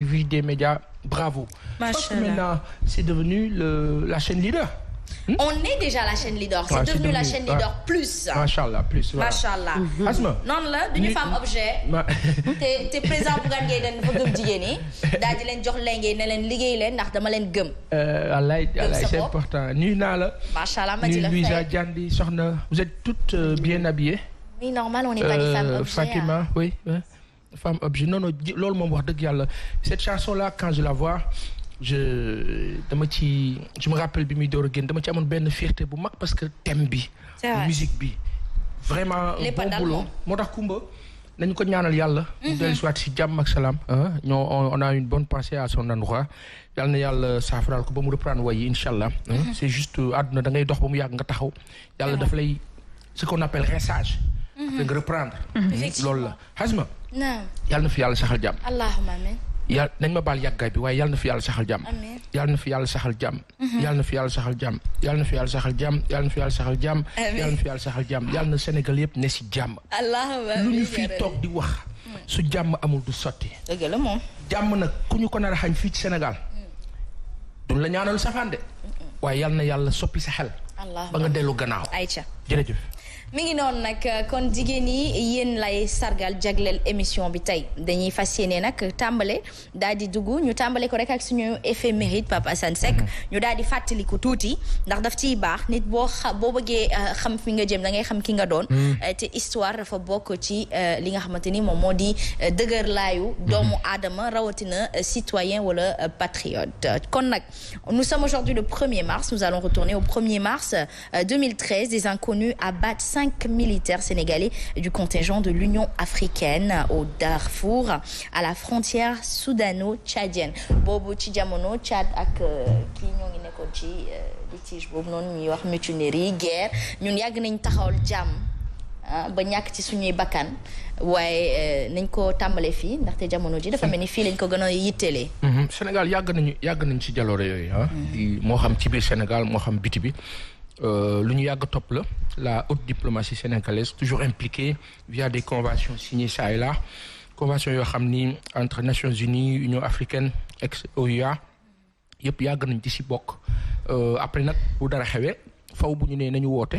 Vie des médias, bravo. Maintenant, c'est devenu la chaîne leader. On est déjà la chaîne leader. C'est devenu la chaîne leader plus. Machallah plus. Voilà. Machallah. Asma. noonu la duñu femme objet. te président Bougane Gueye Dany dafa gëm jigéen ñi daal di leen jox lenge ne leen liggéey leen ndax dama leen gëm. Wallaay c'est important nuyu naa la. Machallah ma di la nuyu Louisa Diandi soxna vous êtes toutes bien habillées. Oui normal on n'est pas des femmes objets. Fatima oui. Femme objet non loolu moom wax dëgg yàlla cette chanson là quand je la vois je me rappelle bi muy door a génn dama ci amoon benn fierté bu mag parce que thème bi musique bi vraiment bon boulot moo tax Kumba nañu ko ñaanal yàlla mu dellu si waat si jàmm ak salaam on a une bonne pensée à son endroit yàlla na yàlla saafaraal ko ba mu reprendre way yi incha allah c'est juste àdduna da ngay dox ba mu yàgg nga taxaw yàlla daf lay ce qu'on appelle rinçage da nga reprendre loolu la Hasma yàlla na fi yàlla saxal jàmm allahumma amin yàlla nañ ma baal yàggaay bi waaye yàlla na fi yàlla saxal jàmm yàlla na fi yàlla saxal jàmm yàlla na fi yàlla saxal jàmm yàlla na fi yàlla saxal jàmm yàlla na fi yàlla saxal jàmm yàlla na fi yàlla saxal jàmm yàlla na Sénégal yëpp ne si jàmm lu ñu fii toog di wax su jàmm amul du sotti dëgg la moom jàmm nag ku ñu ko nar a xañ fii ci Sénégal duñ la ñaanal safaan de waaye yàlla na yàlla soppi sa xel ba nga dellu gannaaw ayca jërëjëf mi ngi noonu nag kon jigéen yi yéen lay sargal jagleel émission bi tey dañuy fas yéene nag tàmbale daal di dugg ñu tàmbale ko rek ak suñu éphéméride Papa Assane Seck ñu daal di fàttali ko tuuti ndax daf ciy baax nit boo bëggee xam fi nga jëm da ngay xam ki nga doon te histoire dafa bokk ci li nga xamante ni moom moo di dëgër laayu doomu aadama rawatina citoyen wala patriote kon nag nous sommes aujourd'hui le 1er mars nous allons retourner au 1er mars 2013 des inconnus abattent 5 militaires sénégalais du contingent de l'Union africaine au Darfour à la frontière soudano-tchadienne boobu ci jamono Tchad ak kii ñoo ngi nekkoon ci litige boobu noonu ñuy wax mutinerie guerre ñun yàgg nañ taxawal jàmm ba ñàkk ci suñuy bakkan waaye nañ ko tàmbale fii ndaxte jamono ji dafa mel ni fii lañ ko gën a yittelee. Sénégal yàgg nañ ci jaloore yooyu moo xam ci biir Sénégal moo xam biti bi lu ñu yàgg topp la haute diplomatie sénégalaise toujours impliquée via des conventions signées ça et là conventions yoo xam ni entre Nations Unies Union africaine ex-OUA yëpp yàgg nañ ci si bokk après nag bu dara xewee faw bu ñu nee nañu woote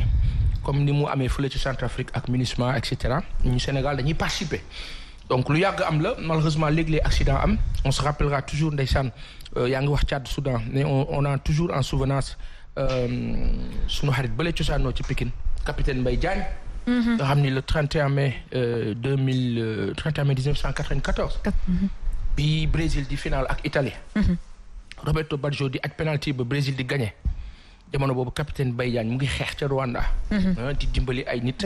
comme ni mu amee fële ci Centrafrique ak MINUSMA et cetera ñu Sénégal dañuy participer donc lu yàgg am la malheureusement léeg-léeg accident am on se rappellera toujours ndeysaan yaa ngi wax Tchad Soudan mais on a toujours en souvenance sunu xarit bële cosaanoo ci Pikine capitaine Mbaye Diagne nga xam ni le 31 mai 1994 bi Brésil di final ak Italie Roberto Baggio di aj penalty ba Brésil di gagné jamono boobu capitaine Mbaye Diagne mu ngi xeex ca Rwanda di dimbali ay nit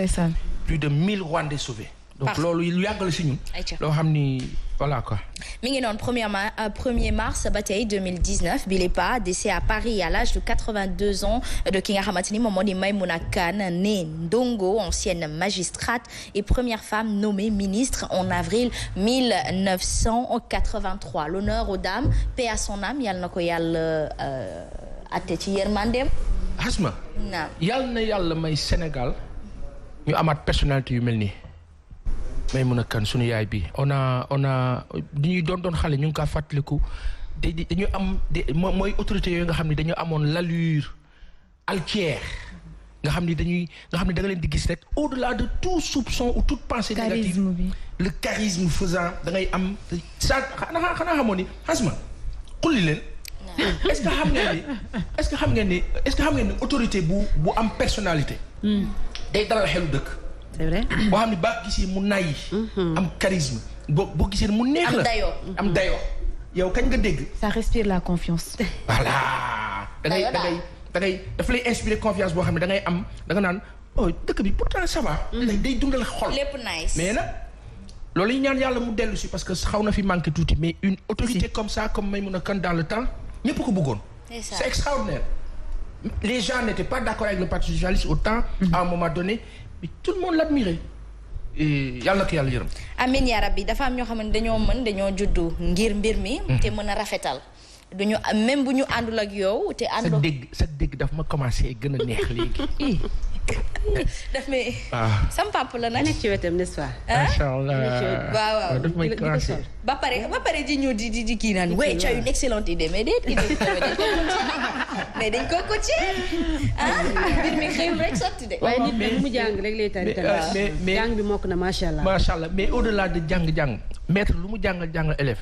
plus de 1000 Rwandais sauvés donc loolu lu yàgg la si ñun loo xam ni voilà quoi. mi ngi noonu 1er mars ba tey 2019 Bilepa décès à Paris à l'âge de 82 ans de ki nga xamante ni moom moo di Maïmouna Kane née Ndongo ancienne magistrate et première femme nommée ministre en avril 1983 l'honneur aux dames paix à son âme yàlla na ko yàlla atte ci yërmandeem. Asma. naam yàlla na yàlla may Sénégal ñu amaat personnalité yu mel nii. Maïmouna Kane sunu yaay bi on a ñuy doon xale ñu ngi kaa fàttaliku dañu am mooy autorité yooyu nga xam ne dañu amoon l'allure altière nga xam ne da nga leen di gis rek au-delà de tout soupçon ou toute pensée négative le charisme faisant da ngay am sa xanaa xamoon ni Asma xulli leen est-ce que xam ngeen ni autorité bu am personnalité day dalal xelu dëkk. c'est vrai boo xam ne baa gisee mu nay am charisme boo gisee mu neex la am dayoo yow kañ nga dégg ça respire la confiance voilà da ngay dafa lay inspirer confiance boo xam ne da ngay am da nga naan oh dëkk bi pourtant ça va day dundal xol lépp nice mais nag loolu yi ñaan yàlla mu dellu si parce que xaw na fi manqué tuuti mais une autorité comme ça comme Maïmouna Kane dans le temps ñëpp ko bëggoon c'est extraordinaire les gens n'étaient pas d'accord avec le parti socialiste au temps à un moment donné mais tout le monde l'admirait yàlla na ko yàlla yërëm. amiin yaa rabbi dafa am ñoo xam ne dañoo juddu ngir mbir mi. te mën a rafetal. duñu même bu ñu àndul ak yow te àndul. sa dégg dafa ma commencé gën a neex léegi. daf may. sam papa la nag. nekk ci wetam n'est-ce pas. macha allah waaw daf may classé. ba pare di ñëw di kii naan. oui tu as une excellente idée mais mais dañ ko coaché mbir mi xëyul rek sotti de. waaye nit ñi mu jàng rek lay tari tamit. mais jàng bi mokk na macha allah. macha allah mais au-delà de jàng maître lu mu jàngal élève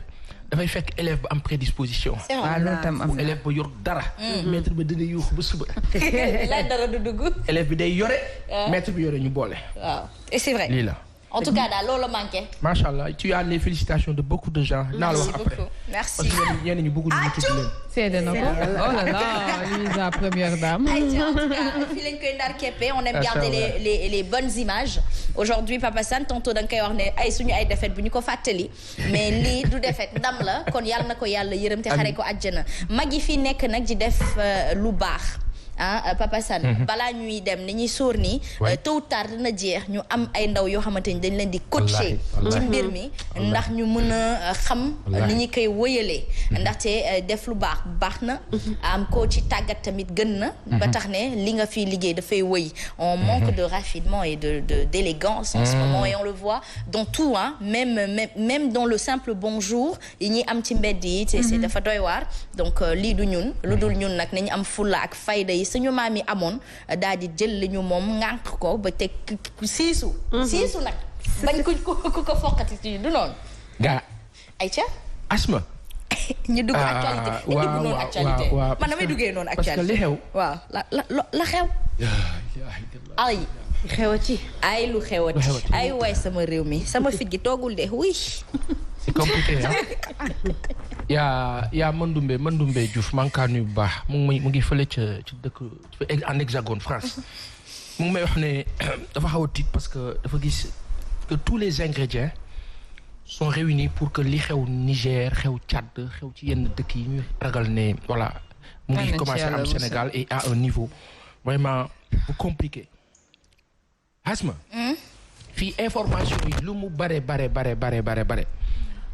dafay fekk élève ba am prédisposition. c'est vrai loolu tam am na élève ba yor dara. maître ba dina yuux ba suba. la dara du dugg. élève bi day yore. maître bi yore ñu boole. waaw et c'est vrai. lii la. en tout cas daal loolu manqué. macha allah tu as les félicitations de beaucoup de gens. naa la wax après merci parce que ñenn ñi bëgguñu ñu tudd leen. seede na ko oh là là Lisa première dame. en tout cas fii lañ koy ndar keppe on aime garder les bonnes images. aujourd'hui Papa Sane tantôt da nga koy wax ne ay suñu ay défaite bu ñu ko fàttali mais lii du défaite ndam la kon yàlla na ko yàlla yërëm te xare ko àjjana mag yi fi nekk nag di def lu baax. Papa Sane balaa ñuy dem ni ñuy sóor nii tôt ou tard dina jeex ñu am ay ndaw yoo xamante ni dañ leen di coacher ci mbir mi ndax ñu mën a xam ni ñu koy wëyalee ndaxte def lu baax na am ko ci tàggat tamit gën na ba tax ne li nga fi liggéey dafay wëy on manque de raffinement et d'élégance en ce moment et on le voit dans tout même dans le simple bonjour yi ñuy am ci mbedd yi c'est dafa doy waar donc lii du ñun lu dul ñun nag nañu am fulla ak fayda yi suñu maam yi amoon daal di jël li ñu moom ŋànk ko ba teg siisu nag bañ ku ko foqati ci du noonu gaa ayca Asma ñu dugg actualité dugg noonu actualité man damay duggee noonu actualité parce que li xew waaw la xew ay xewati ay lu xewati ay waay sama réew mi sama fit gi toogul de oui c'est compliqué yaa Mandoumbe Diouf maa ngi kaa nuyu bu baax mu ngi fële ci dëkk en Hexagone France mu ngi may wax ne dafa xaw a tiit parce que dafa gis que tous les ingrédients sont réunis pour que li xew Niger xew Tchad xew ci yenn dëkk yi ñu ragal ne voilà mu ngi commencé am Sénégal et à un niveau vraiment bu compliqué Asma fii information yi lu mu bare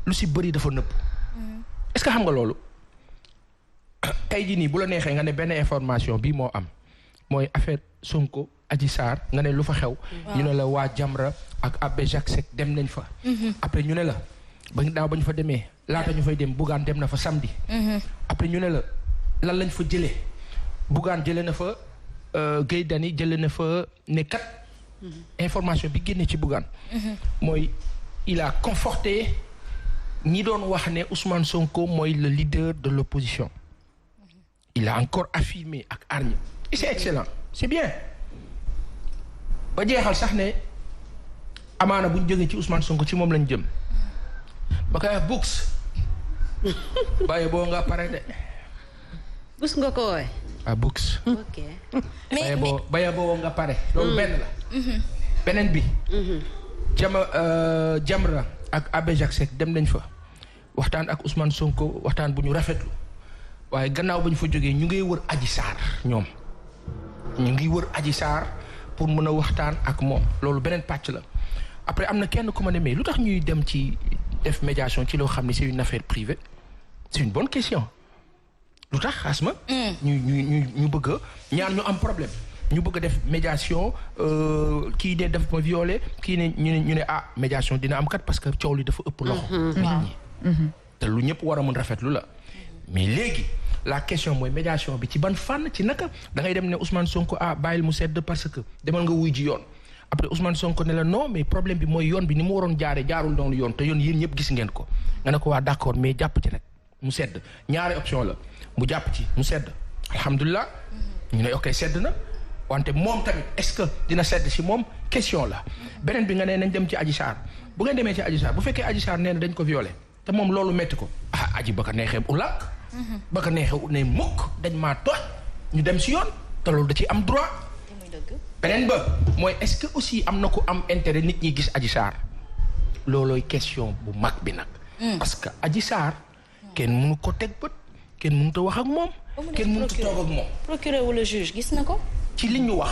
lu si bëri dafa nëpp est-ce que xam nga loolu tey jii nii bu la neexee nga ne benn information bii moo am mooy affaire Sonko Adji Sarr nga ne lu fa xew ñu ne la waa Jamra ak Abbé Jacques Seck dem nañ fa après ñu ne la ba ñu fa demee laata ñu fay dem Bougane dem na fa samedi après ñu ne la lan lañ fa jëlee Bougane jëlee na fa Gueye Dany jëlee na fa ne kat information bi génne ci Bougane mooy il a conforté ñi doon wax ne Ousmane Sonko mooy le leader de l'opposition il a encore affirmé ak hargne et c'est excellent c'est bien ba jeexal sax ne amaana bu ñu jógee ci Ousmane Sonko ci moom lañ jëm ba koy wax books bàyyi boo nga pare de bus nga ko wooye books ok bàyyi boo nga pare loolu benn la beneen bi Jamra ak Abbé Jacques Seck dem nañ fa waxtaan ak Ousmane Sonko waxtaan bu ñu rafetlu waaye gannaaw ba ñu fa jógee ñu ngi wër Adji Sarr ñoom ñu ngi wër Adji Sarr pour mën a waxtaan ak moom loolu beneen pàcc la après am na kenn ku ma ne mais lu tax ñuy dem ci def médiation ci loo xam ne c'est une affaire privée c'est une bonne question lu tax Asma ñu bëgg a ñaar ñu am problème ñu bëgg a def médiation kii ne daf ma violé kii ne ñu ne médiation dina am kat parce que coow li dafa ëpp loxo nit ñi te lu ñëpp war a mën rafetlu la mais léegi la question mooy médiation bi ci ban fànn ci naka da ngay dem ne Ousmane Sonko bàyyil mu sedd parce que demal nga wuy ji yoon après Ousmane Sonko ne la non mais problème bi mooy yoon bi ni mu waroon jaarul doon yoon te yoon yéen ñëpp gis ngeen ko nga ne ko waa d'accord mais jàpp ci rek mu sedd ñaari option la mu jàpp ci mu sedd alhamdulilah ñu ne ok sedd na wante moom tamit est-ce que dina sedd si moom question la beneen bi nga ne nañ dem ci Adji Sarr bu ngeen demee ci Adji Sarr bu fekkee Adji Sarr nee na dañ ko violé te moom loolu metti ko aji ba ko neexee ulak ba ko neexee ne mukk dañ maa tooñ ñu dem si yoon te loolu da ci am droit beneen ba mooy est-ce que aussi am na ko am intérêt nit ñi gis Adji Sarr loolooy question bu mag bi nag parce que Adji Sarr kenn mënu ko teg bët kenn mënut a wax ak moom kenn mënut a toog ak moom procureur wala juge gis na ko ci li ñu wax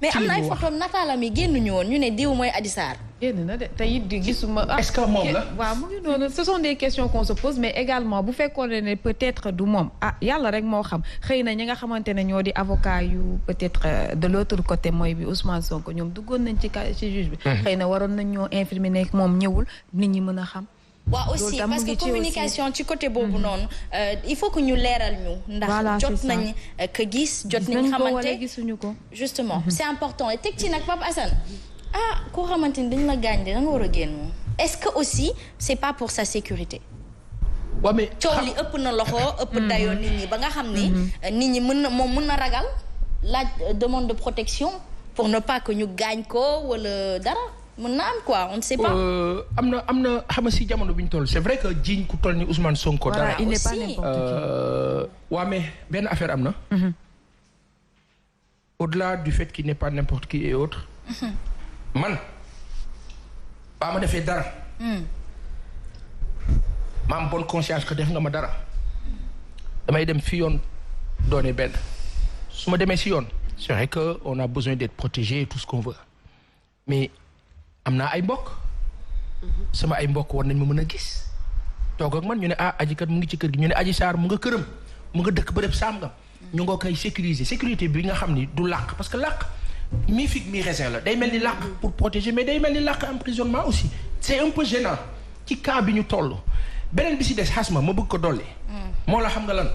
mais am na ay photo nataalam yi génnuñu woon ñu ne diw mooy Adji Sarr génn na de te it di gisuma. est-ce que moom la waaw mu ngi noonu ce sont des questions qu'on se pose mais également bu fekkoon ne peut-être du moom yàlla rek moo xam xëy na ñi nga xamante ne ñoo di avocat yu peut-être de l'autre côté mooy bi Ousmane Sonko ñoom duggoon nañ ci juge bi. xëy na waroon nañ ñoo infirmer ne moom ñëwul nit ñi mën a xam. waaw aussi parce que communication ci côté boobu noonu il faut que ñu leeral ñu. ndax jot nañ ko gis jot nañ xamante gisuñu ko. justement c'est important et teg ci nag Pape Assane. koo xamante ni dañ la gaañ de da nga war a génn est-ce que aussi c'est pas pour sa sécurité. waaw mais coow li ëpp na loxo ëpp dayoo nit ñi ba nga xam ni. nit ñi mën na ragal laaj demande de protection pour ne pas que ñu gaañ ko wala dara mën na am quoi on ne sait pas. am na xam nga si jamono bi ñu toll c'est vrai que jiiñ ku toll ni Ousmane Sonko. dara il n'est pas n'importe qui. waaw mais benn affaire am na. au-delà du fait qu'il n'est pas n'importe qui et autres. man baa ma defee dara ma am bonne conscience que def nga ma dara damay dem fi yoon doone benn su ma demee si yoon c'est vrai que on a besoin d'être protégé et tout ce qu'on veut mais am naa ay mbokk sama ay mbokk war nañ ma mën a gis toog ak man ñu ne aji kat mu ngi ci kër gi ñu ne Adji Sarr mu nga këram mu nga dëkk bërëb saam nga ñu nga koy sécuriser sécurité bi nga xam ni du làq parce que làq mi figue mi raisin la day mel ni làq pour protéger mais day mel ni làq emprisonnement aussi c'est un peu gênant ci cas bi ñu toll beneen bi si des xasma ma bëgg ko dolli moo la xam nga lan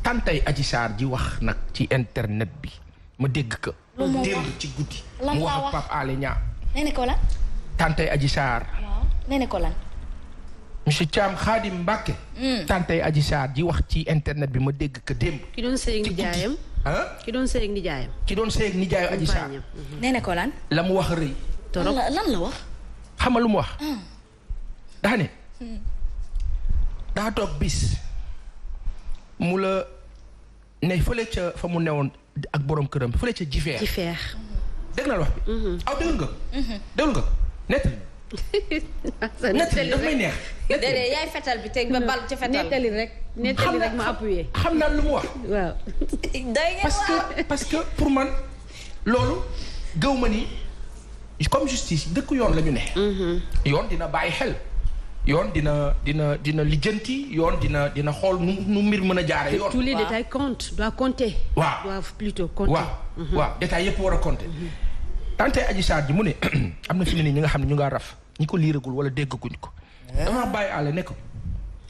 tantay Adji Sarr ji wax nag ci internet bi ma dégg ko démb ci guddi mu wax ak Pape Alé Niang nee na ko lan tantay Adji Sarr waaw nee na ko lan monsieur Thiam Khadim Mbacké tantay Adji Sarr ji wax ci internet bi ma dégg ko démb ki doon sëy ak nijaayam ki doon sëy ak nijaayam ki doon sëy ak nijaayu Adji Sarr nee na ko lan la mu wax rëy torop lan la wax xam nga lu mu wax daa ne daa toog bis mu la ne fële ca fa mu newoon ak borom këram fële ca jifeer dégg na la wax bi aw déglu nga nettali daf may neex déedéet yaay fetal bi teg ba bal ca fetal nettali rek ma appuyé xam naa lu mu wax waaw parce que pour man loolu gëw ma ni comme justice dëkk yoon la ñu ne yoon dina bàyyi xel yoon dina lijjanti yoon dina xool nu mbir mën a jaare yoon tous les détails comptent doit compter waaw doivent plutôt compter waaw détails yëpp war a compter tante Adji Sarr ji mu ne am na fi ne nii ñi nga xam ne ñu ngaa raf ñi ko liiragul wala déggaguñ ko dama bàyyi àll ne ko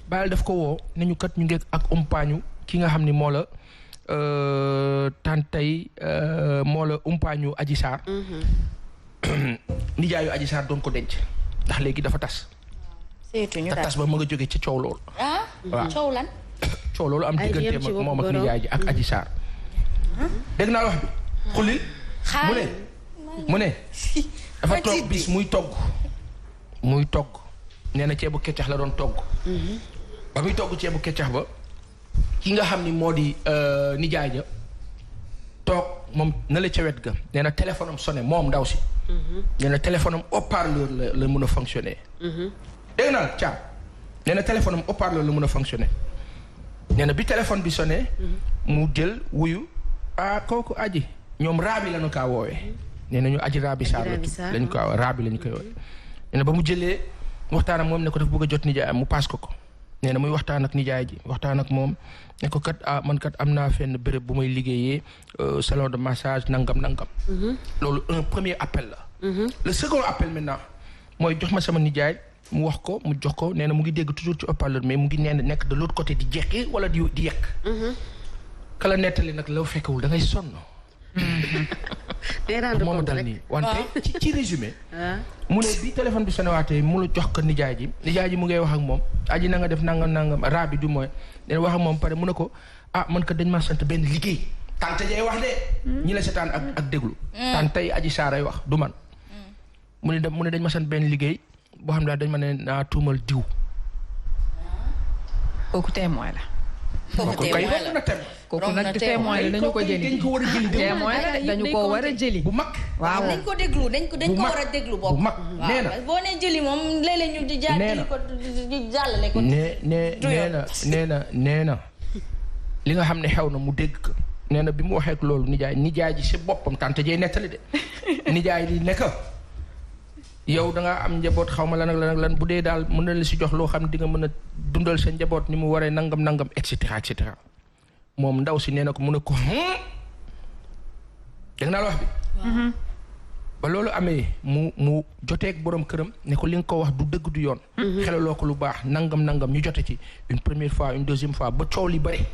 bàyyil daf ko woo ne ñu kat ñu ngeeg ak umpaañu ki nga xam ni moo la tantay moo la umpaañu Adji Sarr nijaayu Adji Sarr doon ko denc ndax léegi dafa tas te tas ba ma nga jóge ci coow loolu waaw coow lan coow loolu am digganteem ak moom ak nijaay ji ak Adji Sarr dégg naa wax bi xulil mu ne dafa toog bis muy togg nee na ceebu keccax la doon togg ba muy togg ceebu keccax ba ki nga xam ni moo di nijaay ja toog moom na la ca wet ga nee na téléphone am sonné moom ndaw si nee na téléphone am haut-parleur la mën a fonctionner dégg naa caam nee na téléphone am haut-parleur la mën a fonctionner nee na bi téléphone bi sonné mu jël wuyu kooku aji ñoom raabi lañu kaa woowee nee nañu aji raabi Sarr lañu ko raabi lañu koy woowee nee na ba mu jëlee waxtaan ak moom ne ko dafa bëgg a jot nijaay mu paas ko nee na muy waxtaan ak nijaay ji waxtaan ak moom ne ko kat man kat am naa fenn béréb bu may liggéeyee salon de massage nangam loolu un premier appel la le second appel maintenant mooy jox ma sama nijaay mu wax ko mu jox ko nee na mu ngi dégg toujours ci haut-parleur mais mu ngi nekk de l'autre côté di jekki wala di yekk kala nettali nag la fekkewul da ngay sonn mooma dal nii wante ci résumé mu ne bi téléphone bi sonewaatee mu la jox ko nijaay ji mu ngay wax ak moom aji na nga def nangam raa bi du mooy ne wax ak moom pare mu ne ko man ko dañ ma sant benn liggéey tante jay wax de ñi la setaan ak déglu tante tey Adji Sarr ay wax du man mu ne dañ ma sant benn liggéey boo xam ne dañ ma ne naa tuumal diw kooku témoin la kooku nag témoin la dañu ko jëli témoin la dañu ko war a jëli bu mag waaw dañ ko déglu dañ ko war a déglu bopp bu mag nee na boo nee jëli moom léeg-léeg ñu di jàllale ko di jàllale ko nee na li nga xam ne xew na mu dégg ko nee na bi mu waxee ak loolu nijaay ji si boppam tante jey nettali de nijaay li nekk yow da ngaa am njaboot xaw ma lan ak lan ak lan bu dee daal mën na la si jox loo xam ne di nga mën a dundal sa njaboot ni mu waree nangam et cetera et cetera moom ndaw si nee na ko mu ne ko dégg naa la wax bi. ba loolu amee mu joteeg borom këram ne ko li nga ko wax du dëgg du yoon. xelaloo ko lu baax nangam ñu jote ci une première fois une deuxième fois ba coow li bëri.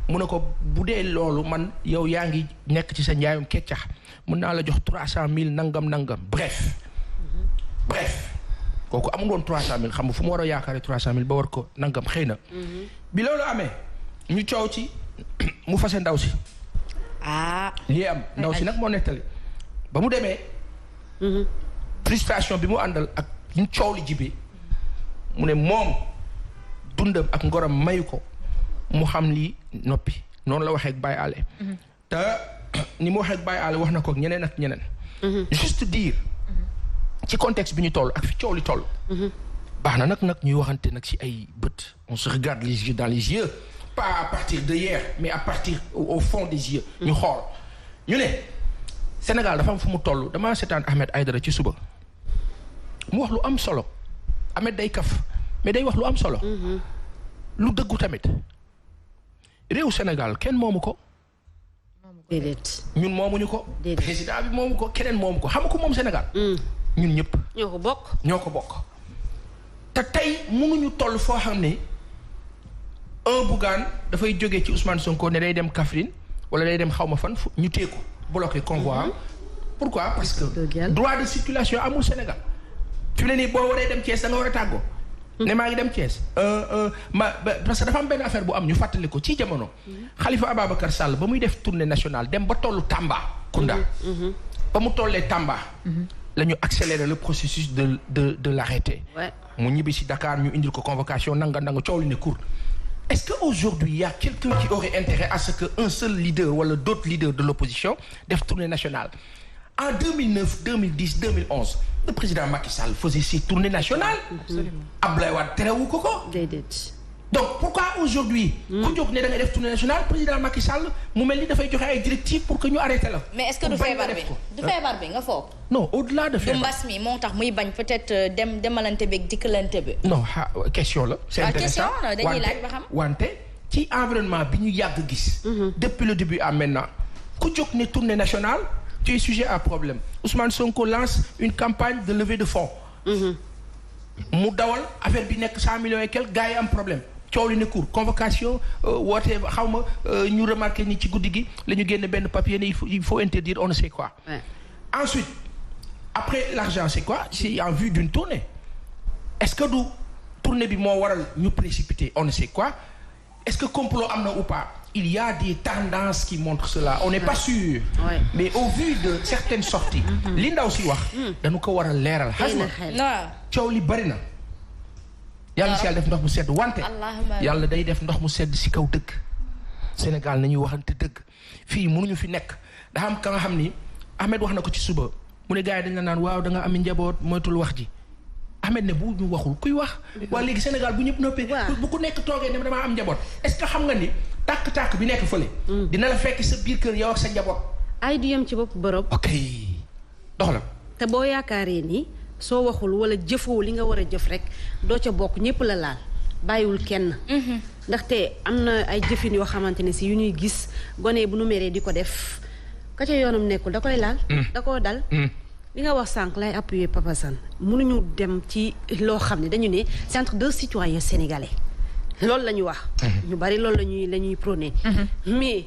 mu ne ko bu dee loolu man yow yaa ngi nekk ci sa njaayum keccax mun naa la jox 300,000 nangam bref kooku amul woon 300,000 xam nga fu mu war a yaakaare 300,000 ba war ko nangam xëy na. bi loolu amee ñu coow ci mu fase ndaw si. lii am ndaw si nag moo nettali ba mu demee. frustration bi mu àndal ak ñu coow li jibee mu ne moom dundam ak ngoram mayu ko mu xam lii noppi noonu la waxee ak Baye Allé te ni mu waxee ak Baye Allé wax na ko ak ñeneen ak ñeneen. juste dire ci contexte bi ñu toll ak fi coow li toll. baax na nag ñuy waxante nag ci ay bët on se regarde les yeux dans les yeux pas à partir de hier mais à partir au fond des yeux. ñu xool ñu ne Sénégal dafa am fu mu toll damaa seetaan Ahmed Aïdara ci suba mu wax lu am solo Ahmed day kaf mais day wax lu am solo. lu dëggu tamit réew Sénégal kenn moomu ko. déedéet. ñun moomuñu ko. président bi moomu ko keneen moomu ko xam ko moom Sénégal. ñun ñëpp. ñoo ko bokk. te tey mënuñu toll foo xam ne un Bougane dafay jógee ci Ousmane Sonko ne day dem Kaffrine wala day dem xawma fan ñu téye ko bloqué convoi. pourquoi parce que droit de circulation amul Sénégal. fi mu ne nii boo waree dem Thiès da nga war a tàggoo. ne maa ngi dem Thiès. parce que dafa am benn affaire bu am ñu fàttali ko ci jamono. Khalifa Ababacar Sall ba muy def tournée nationale dem ba tollu Tamba. Kounda. ba mu tollee Tamba. la ñu accélérer le processus de l'arrêter. mu ñibbi si Dakar ñu indil ko convocation nanga coow li ne cour. est-ce que aujourd'hui il y a quelqu'un qui aurait intérêt à ce que un seul leader wala d'autres leaders de l'opposition def tournée nationale. En 2009, 2010, 2011, le président Macky Sall faisait ses tournées nationales. Abdoulaye Wade terewu ko ko. déedéet. donc pourquoi aujourd'hui ku jóg ne da ngay def tournée nationale président Macky Sall mu mel ni dafay joxe ay directives pour que ñu arrêté la. mais est-ce que du feebar bi nga foog. non au-delà de feebar du mbas mi moo tax muy bañ peut-être demalante bi dikkalante bi. non question la. c'est intéressant dañuy laaj ba xam. wante ci environnement bi ñu yàgg gis. depuis le début à maintenant ku jóg ne tournée nationale. tu es sujet à problème Ousmane Sonko lance une campagne de levée de fonds. mu dawal affaire bi nekk 100 millions et quelques gars yi am problème coow li ne cour convocation woote xaw ma ñu remarqué ni ci guddi gi la ñu génn benn papier ne il faut interdire on ne sait quoi. Ensuite après l'argent c'est quoi c'est en vue d'une tournée est-ce que du tournée bi moo waral ñu précipiter on ne sait quoi est-ce que complot am na ou pas. Il y a des tendances qui montrent cela on n'est pas sûr. mais au vu de certaines sorties. li ndaw si wax. dañu ko war a leeral. coow li bari na. yàlla si yàlla def ndox mu sedd wante. yàlla day def ndox mu sedd si kaw dëgg. Sénégal nañuy waxante dëgg fii mënuñu fi nekk daa am ka nga xam ni Ahmed wax na ko ci suba mu ne gars yi dañ la naan waaw da nga am njaboot moytul wax ji. Ahmed ne bu ñu waxul kuy wax. waa léegi Sénégal bu ñëpp noppee. bu ku nekk toogee ne damaa am njaboot est-ce que xam nga ni. tàkk-tàkk bi nekk fële. dina la fekk sa biir kër yow ak sa njaboot. ay du yem ci bopp borom. ok dox la. te boo yaakaaree ni soo waxul wala jëfoo li nga war a jëf rek doo ca bokk ñëpp la laal bàyyiwul kenn. ndaxte am na ay jëfin yoo xamante ne si yu ñuy gis gone bu nu meree di ko def ka ca yoonam nekkul da koy laal. da koo dal. li nga wax sànq lay appuyer Papa Sane mënuñu dem ci loo xam ne dañu ne centre de citoyens sénégalais. loolu la ñu wax. ñu bari loolu la ñuy prôné. mais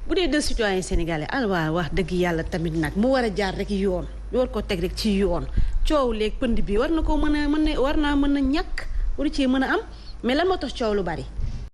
bu dee deux citoyens sénégalais alwaa wax dëgg yàlla tamit nag mu war a jaar rek yoon ñu war ko teg rek ci yoon coow leeg pënd bi war na koo war naa mën a ñàkk waru cee mën a am mais lan moo tax coow lu bari